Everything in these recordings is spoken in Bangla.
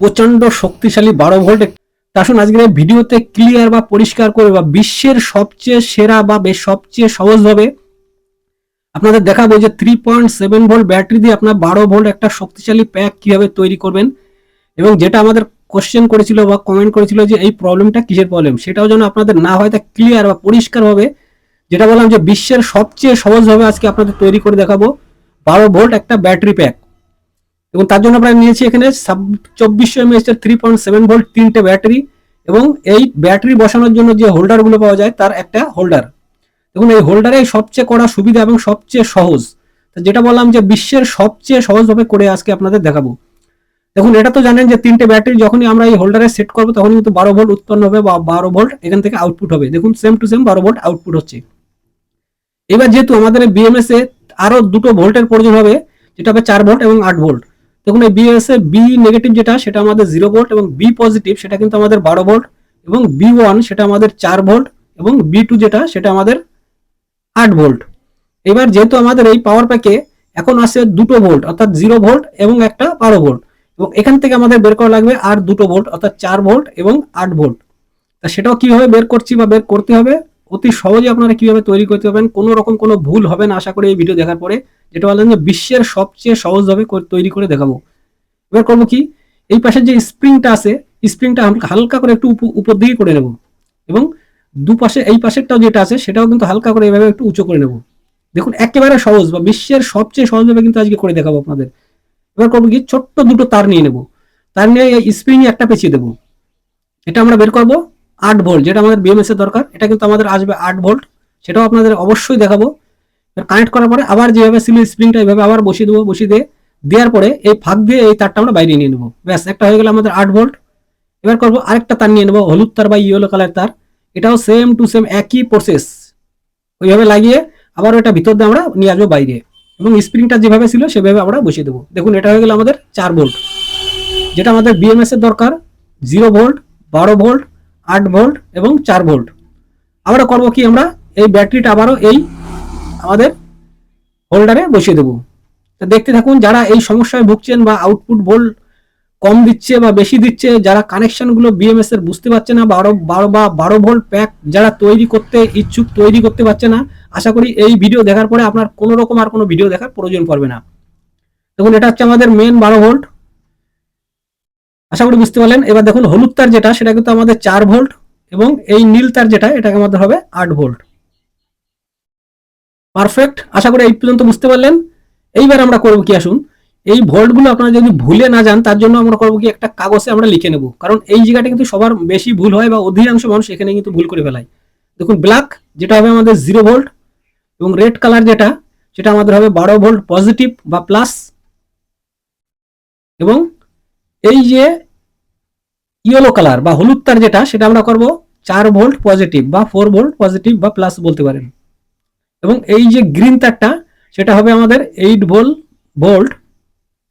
প্রচন্ড শক্তিশালী 12 ভোল্ট। আসুন আজকের এই ভিডিওতে ক্লিয়ার বা পরিষ্কার করে বা বিশ্বের সবচেয়ে সেরা বা সবচেয়ে সহজভাবে আপনাদের দেখাবো যে 3.7 ভোল্ট ব্যাটারি দিয়ে আপনার 12 ভোল্ট একটা শক্তিশালী প্যাক কিভাবে তৈরি করবেন। এবং যেটা আমাদের কোশ্চেন করেছিল বা কমেন্ট করেছিল যে এই প্রবলেমটা কিসের প্রবলেম, সেটাও যেন আপনাদের না হয় তা ক্লিয়ার বা পরিষ্কারভাবে যেটা বললাম যে বিশ্বের সবচেয়ে সহজভাবে আজকে আপনাদের তৈরি করে দেখাবো 12 ভোল্ট একটা ব্যাটারি প্যাক। এবং তার জন্য আমরা নিয়েছি এখানে 2400 mAh এর 3.7 ভোল্ট তিনটে ব্যাটারি এবং এই ব্যাটারি বসানোর জন্য যে হোল্ডারগুলো পাওয়া যায় তার একটা হোল্ডার। দেখুন এই হোল্ডারে সবচেয়ে করা সুবিধা এবং সবচেয়ে সহজ, যেটা বললাম যে বিশ্বের সবচেয়ে সহজভাবে করে আজকে আপনাদের দেখাবো। দেখুন এটা তো জানেন যে তিনটে ব্যাটারি যখনই আমরা এই হোল্ডারে সেট করবো তখন কিন্তু 12 ভোল্ট উৎপন্ন হবে বা 12 ভোল্ট এখান থেকে আউটপুট হবে। দেখুন same to same 12 volt output হচ্ছে। এবার যেহেতু আমাদের বিএমএস এ আরো দুটো ভোল্টের প্রয়োজন হবে, যেটা হবে 4 ভোল্ট এবং 8 ভোল্ট। দেখুন এই বিএমএস এ বি নেগেটিভ যেটা সেটা আমাদের 0 ভোল্ট এবং বি পজিটিভ সেটা কিন্তু আমাদের 12 ভোল্ট এবং বি1 সেটা আমাদের 4 ভোল্ট এবং বি2 যেটা সেটা আমাদের 8 ভোল্ট। এবার যেহেতু আমাদের এই পাওয়ার প্যাকে এখন আসে দুটো ভোল্ট অর্থাৎ 0 ভোল্ট এবং একটা 12 ভোল্ট, এবং এখান থেকে আমাদের বের করা লাগবে আর দুটো ভোল্ট অর্থাৎ 4 ভোল্ট এবং 8 ভোল্ট। তা সেটাও কিভাবে বের করছি বা বের করতে হবে অতি সহজে আপনারা কিভাবে তৈরি করতে পারবেন, কোনো রকম কোনো ভুল হবে না আশা করি এই ভিডিও দেখার পরে। যেটা বললেন যে বিশ্বের সবচেয়ে সহজভাবে তৈরি করে দেখাবো। এবার করবো কি, এই পাশের যে স্প্রিংটা আছে স্প্রিংটা হালকা করে একটু উপর দিকে করে নেব এবং দুপাশে এই পাশেরটাও যেটা আছে সেটাও কিন্তু হালকা করে এইভাবে একটু উঁচু করে নেব। দেখুন একেবারে সহজ বা বিশ্বের সবচেয়ে সহজভাবে কিন্তু আজকে করে দেখাবো আপনাদের। এবার করবো কি, ছোট্ট দুটো তার নিয়ে নেব, তার নিয়ে এই স্প্রিং একটা পেঁচিয়ে দেবো। এটা আমরা বের করবো 8 ভোল্ট, যেটা আমাদের বিএমএস এর দরকার। এটা কিন্তু আমাদের আসবে 8 ভোল্ট, সেটাও আপনাদের অবশ্যই দেখাবো। কানেক্ট করার পরে আবার যেভাবে ছিল স্প্রিংটা এইভাবে আবার বসিয়ে দেবো, বসিয়ে দিয়ে দেওয়ার পরে এই ফাঁক দিয়ে এই তারটা আমরা বাইরে নিয়ে নেবো। ব্যাস একটা হয়ে গেল আমাদের 8 ভোল্ট। এবার করবো আরেকটা তার নিয়ে নেবো, হলুদ তার বা ইয়েলো কালার তার। এটাও সেম টু সেম একই প্রসেস, ওইভাবে লাগিয়ে আবার ওটা ভিতর দিয়ে আমরা নিয়ে আসবো বাইরে এবং স্প্রিংটা যেভাবে ছিল সেভাবে আমরা বসিয়ে দেবো। দেখুন এটা হয়ে গেল আমাদের 4 ভোল্ট, যেটা আমাদের বিএমএস এর দরকার। 0 ভোল্ট, 12 ভোল্ট, 8 ভোল্ট এবং 4 ভোল্ট। আমরা করবো কি, আমরা এই ব্যাটারিটা আবারও এই আমাদের হোল্ডারে বসিয়ে দেবো। তো দেখতে থাকুন, যারা এই সমস্যায় ভুগছেন বা আউটপুট ভোল্ট কম দিচ্ছে বা বেশি দিচ্ছে, যারা কানেকশনগুলো বিএমএস এর বুঝতে পারছে না, 12 ভোল্ট প্যাক যারা তৈরি করতে ইচ্ছুক, তৈরি করতে পারছে না, আশা করি এই ভিডিও দেখার পরে আপনার কোনো রকম আর কোনো ভিডিও দেখার প্রয়োজন পড়বে না। দেখুন এটা হচ্ছে আমাদের মেন 12 ভোল্ট, আশা করি বুঝতে পারলেন। এবার দেখুন হলুদ তার যেটা সেটা কিন্তু আমাদের 4 ভোল্ট এবং এই নীল তার যেটা এটা আমাদের হবে 8 ভোল্ট। পারফেক্ট, আশা করি এই পর্যন্ত বুঝতে পারলেন। এইবার আমরা করবো কি, আসুন এই ভোল্টগুলো আপনারা যদি ভুলে না যান তার জন্য আমরা করবো কি, একটা কাগজে আমরা লিখে নেব, কারণ এই জায়গাটা কিন্তু সবার বেশি ভুল হয় বা অধিকাংশ মানুষ এখানে কিন্তু ভুল করে ফেলায়। দেখুন ব্ল্যাক যেটা হবে আমাদের 0 ভোল্ট এবং রেড কালার যেটা সেটা আমাদের হবে 12 ভোল্ট পজিটিভ বা প্লাস, এবং এই যে ইয়েলো কালার বা হলুদ তার যেটা সেটা আমরা করব 4 ভোল্ট পজিটিভ বা 4 ভোল্ট পজিটিভ বা প্লাস বলতে পারেন, এবং এই যে গ্রিন তারটা সেটা হবে আমাদের 8 ভোল্ট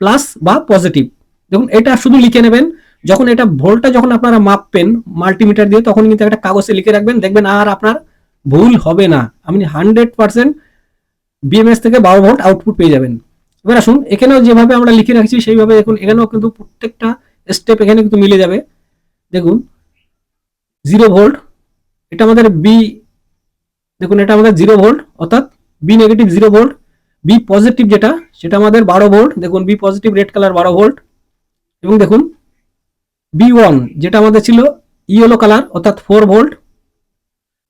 প্লাস বা পজিটিভ। দেখুন এটা শুধু লিখে নেবেন, যখন এটা ভোল্টটা যখন আপনারা মাপবেন মাল্টিমিটার দিয়ে তখন কিন্তু একটা কাগজে লিখে রাখবেন, দেখবেন আর আপনার ভুল হবে না, আপনি 100% বিএমএস থেকে 12 ভোল্ট আউটপুট পেয়ে যাবেন। এবার আসুন এখানেও যেভাবে আমরা লিখে রাখছি সেইভাবে দেখুন এখানেও কিন্তু প্রত্যেকটা স্টেপ এখানে কিন্তু মিলে যাবে। দেখুন 0 ভোল্ট এটা আমাদের বি, দেখুন এটা আমাদের 0 ভোল্ট অর্থাৎ B negative 0 volt, B positive যেটা সেটা আমাদের 12 ভোল্ট, দেখুন B positive red colour 12 volt, এবং দেখুন বি1 যেটা আমাদের ছিল ইয়েলো কালার অর্থাৎ 4 ভোল্ট,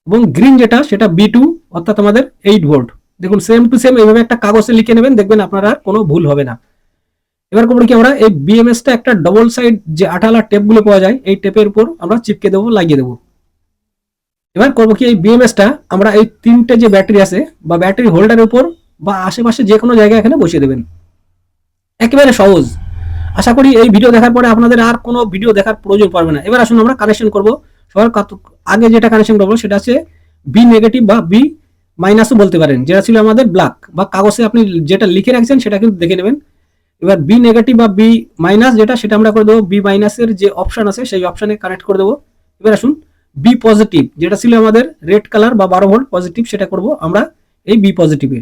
এবং গ্রিন যেটা সেটা বি2 অর্থাৎ আমাদের 8 ভোল্ট। দেখুন সেম টু সেম এইভাবে একটা কাগজে লিখে নেবেন, দেখবেন আপনার আর কোনো ভুল হবে না। এবার করবো কি, আমরা এই বিএমএসটা একটা ডবল সাইড যে আঠালা টেপগুলো পাওয়া যায় এই টেপের উপর আমরা চিপকে দেবো, লাগিয়ে দেবো। এবার করবো কি, এই বিএমএসটা আমরা এই তিনটে যে ব্যাটারি আছে বা ব্যাটারি হোল্ডারের উপর বা আশেপাশে যে কোনো জায়গায় এখানে বসিয়ে দেবেন। একেবারে সহজ, আশা করি এই ভিডিও দেখার পরে আপনাদের আর কোনো ভিডিও দেখার প্রয়োজন পড়বে না। এবার আসুন আমরা কানেকশন করবো। সবার আগে যেটা কানেকশন করবো সেটা আছে বি নেগেটিভ বা বি মাইনাসও বলতে পারেন, যেটা ছিল আমাদের ব্ল্যাক বা কাগজে আপনি যেটা লিখে রাখছেন সেটা কিন্তু দেখে নেবেন। এবার বি নেগেটিভ বা বি মাইনাস যেটা সেটা আমরা করে দেবো বি মাইনাসের যে অপশন আছে সেই অপশনে কানেক্ট করে দেবো। এবার আসুন বি পজিটিভ যেটা ছিল আমাদের রেড কালার বা 12 ভোল্ট পজিটিভ সেটা করব আমরা এই বি পজিটিভে।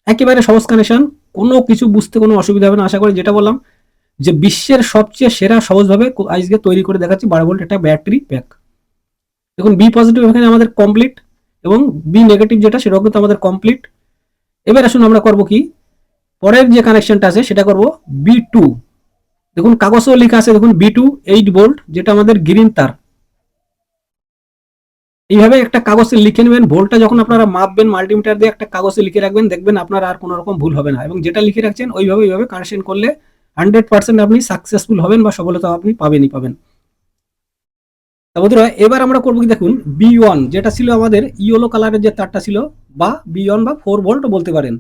একেবারে সহজ কানেকশন, কোনো কিছু বুঝতে কোনো অসুবিধা হবে না আশা করি। যেটা বললাম যে বিশ্বের সবচেয়ে সেরা সহজভাবে আজকে তৈরি করে দেখাচ্ছি 12 ভোল্ট একটা ব্যাটারি প্যাক। দেখুন বি পজিটিভ এখানে আমাদের কমপ্লিট এবং বি নেগেটিভ যেটা সেটাও কিন্তু আমাদের কমপ্লিট। এবার আসুন আমরা করব কি, পরের যে কানেকশনটা আছে সেটা করব B2। দেখুন কাগজেও লেখা আছে, দেখুন B2 8 ভোল্ট, যেটা আমাদের গ্রিন তার। এইভাবে একটা কাগজে লিখে নেবেন, ভোল্টটা যখন আপনারা মাপবেন মাল্টিমিটার দিয়ে একটা কাগজে লিখে রাখবেন, দেখবেন আপনার আর কোনো রকম ভুল হবে না। এবং যেটা লিখে রাখছেন ওইভাবে কানেকশন করলে 100% আপনি সাকসেসফুল হবেন বা সফলতা আপনি পাবেন। বন্ধুরা এবার আমরা করবো কি, দেখুন B1 যেটা ছিল আমাদের ইয়েলো কালারের যে তারটা ছিল, বা B1 বা 4 ভোল্ট বলতে পারেন।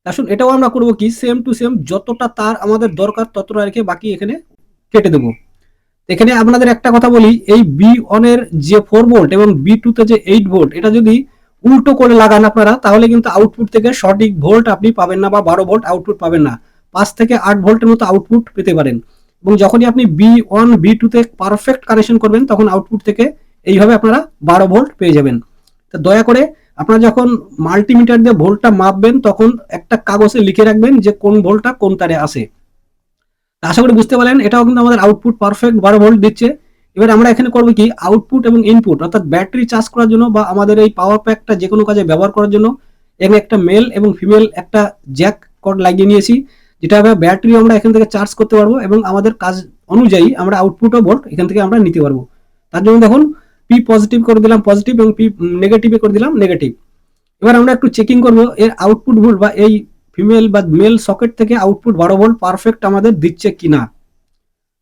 আসুন এটাও আমরা করবো কি, সেম টু সেম যতটা তার আমাদের দরকার ততটা রেখে বাকি এখানে কেটে দেবো। এখানে আপনাদের একটা কথা বলি, এই B1 এর যে 4 ভোল্ট এবং B2 তে যে 8 ভোল্ট, এটা যদি উল্টো করে লাগান আপনারা, তাহলে কিন্তু আউটপুট থেকে সঠিক ভোল্ট আপনি পাবেন না বা 12 ভোল্ট আউটপুট পাবেন না। 5 থেকে 8 ভোল্টের মতো আউটপুট পেতে পারেন। এবং যখনই আপনি B1 B2 তে পারফেক্ট কানেকশন করবেন, তখন আউটপুট থেকে এইভাবে আপনারা 12 ভোল্ট পেয়ে যাবেন। তো দয়া করে আপনারা যখন মাল্টিমিটার দিয়ে ভোল্টটা মাপবেন, তখন একটা কাগজে লিখে রাখবেন যে কোন ভোল্টটা কোন তারে আসে। আশা করি বুঝতে পারলেন, এটাও কিন্তু আমাদের আউটপুট পারফেক্ট 12 ভোল্ট দিচ্ছে। এবার আমরা এখানে করবো কি, আউটপুট এবং ইনপুট অর্থাৎ ব্যাটারি চার্জ করার জন্য বা আমাদের এই পাওয়ার প্যাকটা যে কোনো কাজে ব্যবহার করার জন্য এখানে একটা মেল এবং ফিমেল একটা জ্যাক কর্ড লাগিয়ে নিয়েছি, যেটা ব্যাটারি আমরা এখান থেকে চার্জ করতে পারবো এবং আমাদের কাজ অনুযায়ী আমরা আউটপুট ও ভোল্ট এখান থেকে আমরা নিতে পারবো। তার জন্য দেখুন পি পজিটিভ করে দিলাম পজিটিভ এবং পি নেগেটিভে করে দিলাম নেগেটিভ। এবার আমরা একটু চেকিং করবো এর আউটপুট ভোল্ট বা এই ফিমেল বা মেল সকেট থেকে আউটপুট 12 ভোল্ট পারফেক্ট আমাদের দিচ্ছে কিনা।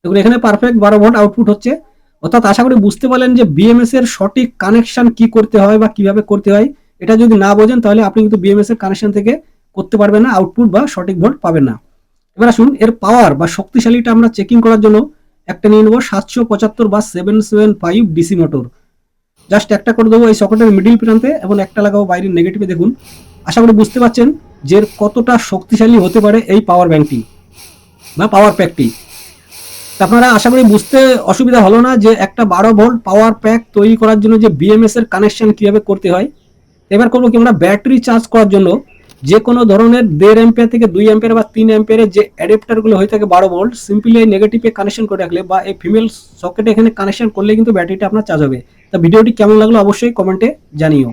দেখুন এখানে পারফেক্ট 12 ভোল্ট আউটপুট হচ্ছে। অর্থাৎ আশা করি বুঝতে পারলেন যে বিএমএস এর সঠিক কানেকশন কি করতে হয় বা কিভাবে করতে হয়। এটা যদি না বোঝেন তাহলে আপনি কিন্তু বিএমএস এর কানেকশন থেকে করতে পারবেন না, আউটপুট বা সঠিক ভোল্ট পাবেন না। এবার আসুন এর পাওয়ার বা শক্তিশালীটা আমরা চেকিং করার জন্য একটা নিয়ে নেবো 775 বা 775 ডিসি মোটর। জাস্ট একটা করে দেবো এই সকেটের মিডিল প্রান্তে এবং একটা লাগাবো বাইরের নেগেটিভে। দেখুন আশা করি বুঝতে পারছেন যে কতটা শক্তিশালী হতে পারে এই পাওয়ার ব্যাংকটি বা পাওয়ার প্যাকটি। আপনারা আশা করি বুঝতে অসুবিধা হলো না যে একটা 12 ভোল্ট পাওয়ার প্যাক তৈরি করার জন্য যে বিএমএস এর কানেকশন কিভাবে করতে হয়। এবার করবো কি, আমরা ব্যাটারি চার্জ করার জন্য যে কোনো ধরনের 1.5 অ্যাম্পিয়ার থেকে 2 অ্যাম্পিয়ার বা 3 অ্যাম্পিয়ারের যে অ্যাডাপ্টারগুলো হয়ে থাকে 12 ভোল্ট, সিম্পলি এই নেগেটিভে কানেকশন করে রাখলে বা এই ফিমেল সকেটে এখানে কানেকশন করলে কিন্তু ব্যাটারিটা আপনার চার্জ হবে। তা ভিডিওটি কেমন লাগলো অবশ্যই কমেন্টে জানিও।